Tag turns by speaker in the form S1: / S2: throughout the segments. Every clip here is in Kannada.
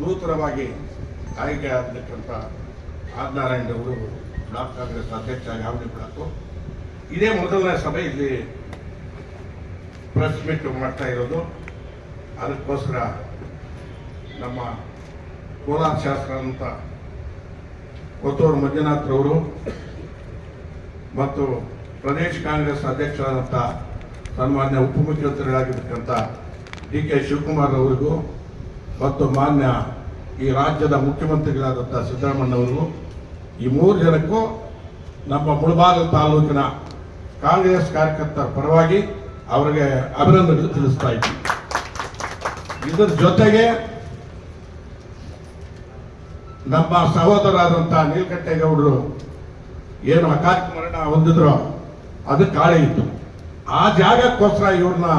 S1: ನೂತನವಾಗಿ ಆಯ್ಕೆ ಆಗತಕ್ಕಂಥ ಆದಿನಾರಾಯಣ ಅವರು ಬ್ಲಾಕ್ ಕಾಂಗ್ರೆಸ್ ಅಧ್ಯಕ್ಷ ಯಾವನೇ ಬ್ಲಾಕು ಇದೇ ಮೊದಲನೇ ಸಭೆ ಇಲ್ಲಿ ಪ್ರೆಸ್ ಮೀಟ್ ಮಾಡ್ತಾ ಇರೋದು. ಅದಕ್ಕೋಸ್ಕರ ನಮ್ಮ ಕೋಲಾರ ಶಾಸಕ ಅಂತ ಕೊತ್ತೂರು ಮಂಜುನಾಥ್ರವರು ಮತ್ತು ಪ್ರದೇಶ ಕಾಂಗ್ರೆಸ್ ಅಧ್ಯಕ್ಷರಾದಂಥ ಸನ್ಮಾನ್ಯ ಉಪಮುಖ್ಯಮಂತ್ರಿಗಳಾಗಿರ್ತಕ್ಕಂಥ ಡಿ ಕೆ ಶಿವಕುಮಾರ್ ಅವರಿಗೂ ಮತ್ತು ಮಾನ್ಯ ಈ ರಾಜ್ಯದ ಮುಖ್ಯಮಂತ್ರಿಗಳಾದಂಥ ಸಿದ್ದರಾಮಯ್ಯನವರಿಗೂ ಈ 3 ಜನಕ್ಕೂ ನಮ್ಮ ಮುಳಬಾಗಿಲು ತಾಲೂಕಿನ ಕಾಂಗ್ರೆಸ್ ಕಾರ್ಯಕರ್ತರ ಪರವಾಗಿ ಅವರಿಗೆ ಅಭಿನಂದನೆ ತಿಳಿಸ್ತಾ ಇದ್ದೀವಿ. ಇದರ ಜೊತೆಗೆ ನಮ್ಮ ಸಹೋದರರಾದಂಥ ನೀಲಕಂಠೇಗೌಡರು ಏನು ಅಕಾಲಿಕ ಮರಣ ಹೊಂದಿದ್ರು ಅದು ಕಾಳೆ ಇತ್ತು. ಆ ಜಾಗಕ್ಕೋಸ್ಕರ ಇವ್ರನ್ನ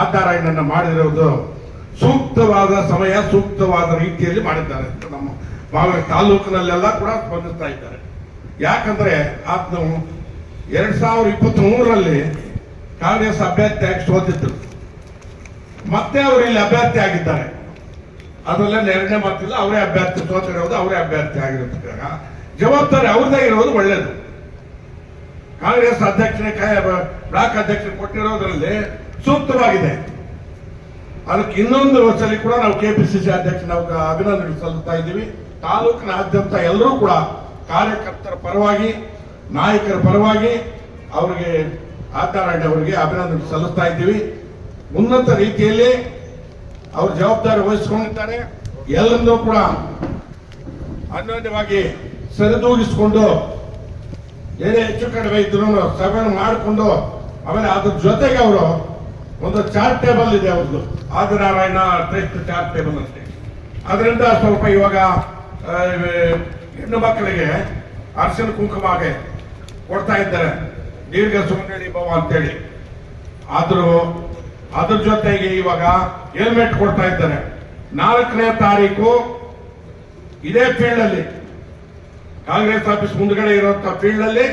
S1: ಆದಿನಾರಾಯಣನ ಮಾಡಿರೋದು ಸೂಕ್ತವಾದ ಸಮಯ, ಸೂಕ್ತವಾದ ರೀತಿಯಲ್ಲಿ ಮಾಡಿದ್ದಾರೆ. ನಮ್ಮ ಮಾವನ ತಾಲೂಕಿನಲ್ಲೆಲ್ಲ ಕೂಡ ಸ್ಪಂದಿಸ್ತಾ ಇದ್ದಾರೆ. ಯಾಕಂದ್ರೆ ಆತನು 2023ರಲ್ಲಿ ಕಾಂಗ್ರೆಸ್ ಅಭ್ಯರ್ಥಿಯಾಗಿ ಸೋತಿದ್ರು. ಮತ್ತೆ ಅವರು ಇಲ್ಲಿ ಅಭ್ಯರ್ಥಿ ಆಗಿದ್ದಾರೆ. ಅದರಲ್ಲೇನು ಎರಡನೇ ಮಾತಿಲ್ಲ. ಅವರೇ ಅಭ್ಯರ್ಥಿ ಸೋತಿರೋದು, ಅವರೇ ಅಭ್ಯರ್ಥಿ ಆಗಿರೋದಕ್ಕಾಗ ಜವಾಬ್ದಾರಿ ಅವ್ರದೇ ಇರೋದು ಒಳ್ಳೇದು. ಕಾಂಗ್ರೆಸ್ ಅಧ್ಯಕ್ಷನೇ ಬ್ಲಾಕ್ ಅಧ್ಯಕ್ಷ ಕೊಟ್ಟಿರೋದ್ರಲ್ಲಿ ಸೂಕ್ತವಾಗಿದೆ. ಅದಕ್ಕೆ ಇನ್ನೊಂದು ವರ್ಷದಲ್ಲಿ ಕೂಡ ನಾವು ಕೆಪಿಸಿಸಿ ಅಧ್ಯಕ್ಷ ನಾವು ಅಭಿನಂದನೆ ಸಲ್ಲಿಸ್ತಾ ಇದ್ದೀವಿ. ತಾಲೂಕಿನಾದ್ಯಂತ ಎಲ್ಲರೂ ಕೂಡ ಕಾರ್ಯಕರ್ತರ ಪರವಾಗಿ, ನಾಯಕರ ಪರವಾಗಿ ಅವರಿಗೆ ಆದಿನಾರಾಯಣ ಅವರಿಗೆ ಅಭಿನಂದನೆ ಸಲ್ಲಿಸ್ತಾ ಇದ್ದೀವಿ. ಉನ್ನತ ರೀತಿಯಲ್ಲಿ ಅವರು ಜವಾಬ್ದಾರಿ ವಹಿಸಿಕೊಂಡಿದ್ದಾರೆ. ಎಲ್ಲರನ್ನೂ ಕೂಡ ಅನ್ಯೋನ್ಯವಾಗಿ ಸರಿದೂಗಿಸಿಕೊಂಡು ಏನೇ ಹೆಚ್ಚು ಕಡಿಮೆ ಇದ್ರು ಸಭೆ ಮಾಡಿಕೊಂಡು ಆಮೇಲೆ ಅದ್ರ ಜೊತೆಗೆ ಅವರು ಒಂದು ಚಾರ್ಟ್ ಟೇಬಲ್ ಇದೆ ಅವ್ರದ್ದು, ಆದಿನಾರಾಯಣ ಟ್ರಸ್ಟ್ ಚಾರ್ಟ್ ಟೇಬಲ್ ಅಷ್ಟೇ. ಅದರಿಂದ ಸ್ವಲ್ಪ ಇವಾಗ ಹೆಣ್ಣು ಮಕ್ಕಳಿಗೆ ಅರ್ಶಿನ ಕುಂಕುಮಗೆ ಕೊಡ್ತಾ ಇದ್ದಾರೆ, ದೀರ್ಘ ಸುಮಂಗಲಿ ಭವ ಅಂತೇಳಿ. ಆದ್ರೂ ಅದ್ರ ಜೊತೆಗೆ ಇವಾಗ ಹೆಲ್ಮೆಟ್ ಕೊಡ್ತಾ ಇದ್ದಾರೆ. 4ನೇ ತಾರೀಕು ಇದೇ ಫೀಲ್ಡ್ ಅಲ್ಲಿ, ಕಾಂಗ್ರೆಸ್ ಆಫೀಸ್ ಮುಂದ್ಗಡೆ ಇರುವಂತಹ ಫೀಲ್ಡ್ ಅಲ್ಲಿ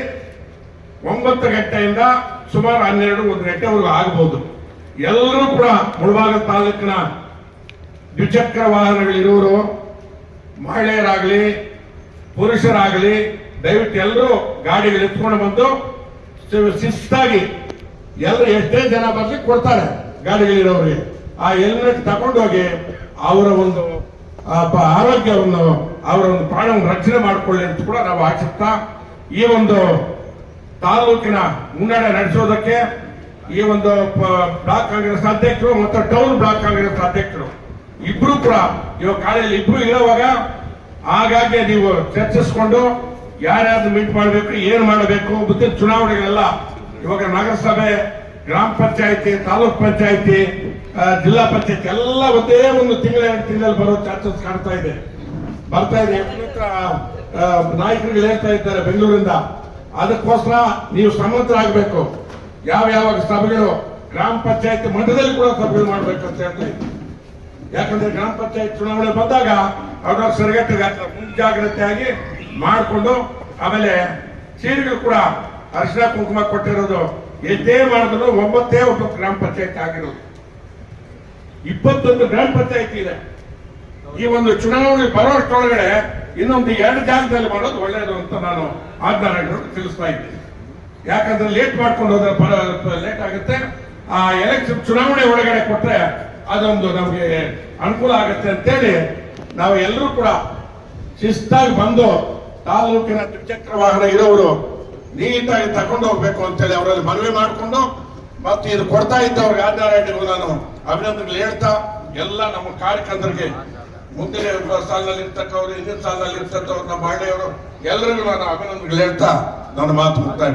S1: 9 ಗಂಟೆಯಿಂದ ಸುಮಾರು 12-1 ಗಂಟೆವರೆಗೂ ಆಗಬಹುದು. ಎಲ್ಲರೂ ಕೂಡ ಮುಳಬಾಗಿಲು ತಾಲೂಕಿನ ದ್ವಿಚಕ್ರ ವಾಹನಗಳಿರೋರು, ಮಹಿಳೆಯರಾಗಲಿ ಪುರುಷರಾಗಲಿ ದಯವಿಟ್ಟು ಎಲ್ಲರೂ ಗಾಡಿಗಳು ಎತ್ಕೊಂಡು ಬಂದು ಶಿಸ್ತಾಗಿ ಎಲ್ಲರೂ ಎಷ್ಟೇ ಜನ ಬರ್ಲಿ ಕೊಡ್ತಾರೆ ಗಾಡಿಗಳಿರೋರಿಗೆ. ಆ ಹೆಲ್ಮೆಟ್ ತಗೊಂಡೋಗಿ ಅವರ ಒಂದು ಆರೋಗ್ಯವನ್ನು, ಅವರ ಒಂದು ಪ್ರಾಣವನ್ನು ರಕ್ಷಣೆ ಮಾಡಿಕೊಳ್ಳಿ ಅಂತ ಕೂಡ ನಾವು ಆಶಿಸ್ತಾ ಈ ಒಂದು ತಾಲೂಕಿನ ಮುನ್ನಡೆ ನಡೆಸೋದಕ್ಕೆ ಈ ಒಂದು ಬ್ಲಾಕ್ ಕಾಂಗ್ರೆಸ್ ಅಧ್ಯಕ್ಷರು ಮತ್ತು ಟೌನ್ ಬ್ಲಾಕ್ ಕಾಂಗ್ರೆಸ್ ಅಧ್ಯಕ್ಷರು ಇಬ್ರು ಕೂಡ ಇವಾಗ ಕಾಲೇಜಲ್ಲಿ ಇಬ್ರು ಇರೋವಾಗ ಹಾಗಾಗಿ ನೀವು ಚರ್ಚಿಸಿಕೊಂಡು ಯಾರ್ಯಾರು ಮೀಟ್ ಮಾಡಬೇಕು, ಏನ್ ಮಾಡಬೇಕು, ಮುಂದಿನ ಚುನಾವಣೆಗಳೆಲ್ಲ ಇವಾಗ ನಗರಸಭೆ, ಗ್ರಾಮ ಪಂಚಾಯತಿ, ತಾಲೂಕ್ ಪಂಚಾಯತಿ, ಜಿಲ್ಲಾ ಪಂಚಾಯತಿ ಎಲ್ಲ ಒಂದೇ ಒಂದು ತಿಂಗಳಲ್ಲಿ ಬರೋ ಚಾನ್ಸಸ್ ಕಾಣ್ತಾ ಇದೆ, ಬರ್ತಾ ಇದೆ. ನಾಯಕರುಗಳು ಹೇಳ್ತಾ ಇದ್ದಾರೆ ಬೆಂಗಳೂರಿಂದ. ಅದಕ್ಕೋಸ್ಕರ ನೀವು ಸಮರ್ಥರಾಗಬೇಕು. ಯಾವ ಸಭೆಗಳು ಗ್ರಾಮ ಪಂಚಾಯತಿ ಮಟ್ಟದಲ್ಲಿ ಕೂಡ ಸಭೆಗಳು ಮಾಡ್ಬೇಕು ಅಂತ ಹೇಳ್ತಾ ಇದ್ದೀವಿ. ಯಾಕಂದ್ರೆ ಗ್ರಾಮ ಪಂಚಾಯತ್ ಚುನಾವಣೆ ಬಂದಾಗ ಅವ್ರ ಸರಿಗಟ್ಟಿಗೆ ಮುಂಜಾಗ್ರತೆಯಾಗಿ ಮಾಡಿಕೊಂಡು ಆಮೇಲೆ ಸೀರೆಗಳು ಕೂಡ ಅರಿಶಿನ ಕುಂಕುಮ ಕೊಟ್ಟಿರೋದು ಎಷ್ಟೇ ಮಾಡಿದ್ರು 9 ಗ್ರಾಮ ಪಂಚಾಯತ್ ಆಗಿರೋದು. 21 ಗ್ರಾಮ ಪಂಚಾಯತಿ ಇದೆ. ಈ ಒಂದು ಚುನಾವಣೆ ಬರೋಷ್ಟೊಳಗಡೆ ಇನ್ನೊಂದು 2 ಜಾಗದಲ್ಲಿ ಮಾಡೋದು ಒಳ್ಳೆಯದು ಅಂತ ನಾನು ಆದಿನಾರಾಯಣ ತಿಳಿಸ್ತಾ ಇದ್ದೀನಿ. ಯಾಕಂದ್ರೆ ಲೇಟ್ ಮಾಡ್ಕೊಂಡು ಹೋದ್ರೆ ಲೇಟ್ ಆಗುತ್ತೆ. ಆ ಎಲೆಕ್ಷನ್ ಚುನಾವಣೆ ಒಳಗಡೆ ಕೊಟ್ರೆ ಅದೊಂದು ನಮಗೆ ಅನುಕೂಲ ಆಗುತ್ತೆ ಅಂತೇಳಿ ನಾವು ಎಲ್ಲರೂ ಕೂಡ ಶಿಸ್ತಾಗಿ ಬಂದು ತಾಲೂಕಿನ ದ್ವಿಚಕ್ರ ವಾಹನ ಇರೋರು ನೀಟಾಗಿ ತಕೊಂಡು ಹೋಗ್ಬೇಕು ಅಂತೇಳಿ ಅವರಲ್ಲಿ ಮನವಿ ಮಾಡಿಕೊಂಡು ಮತ್ತು ಇದು ಕೊಡ್ತಾ ಇದ್ದವ್ರಿಗೆ ಆದಿನಾರಾಯಣಗೂ ನಾನು ಅಭಿನಂದನೆಗಳು ಹೇಳ್ತಾ ಎಲ್ಲ ನಮ್ಮ ಕಾರ್ಯಕರ್ತರಿಗೆ ಮುಂದಿನ ಸಾಲಿನಲ್ಲಿ ಇರ್ತಕ್ಕವರು, ಹಿಂದಿನ ಸಾಲಿನಲ್ಲಿ ಇರ್ತಕ್ಕವ್ರು, ನಮ್ಮ ಮಹಿಳೆಯವರು ಎಲ್ಲರಿಗೂ ನಾನು ಅಭಿನಂದನೆಗಳು ಹೇಳ್ತಾ ನನ್ನ ಮಾತು ಮುಕ್ತಾಯ.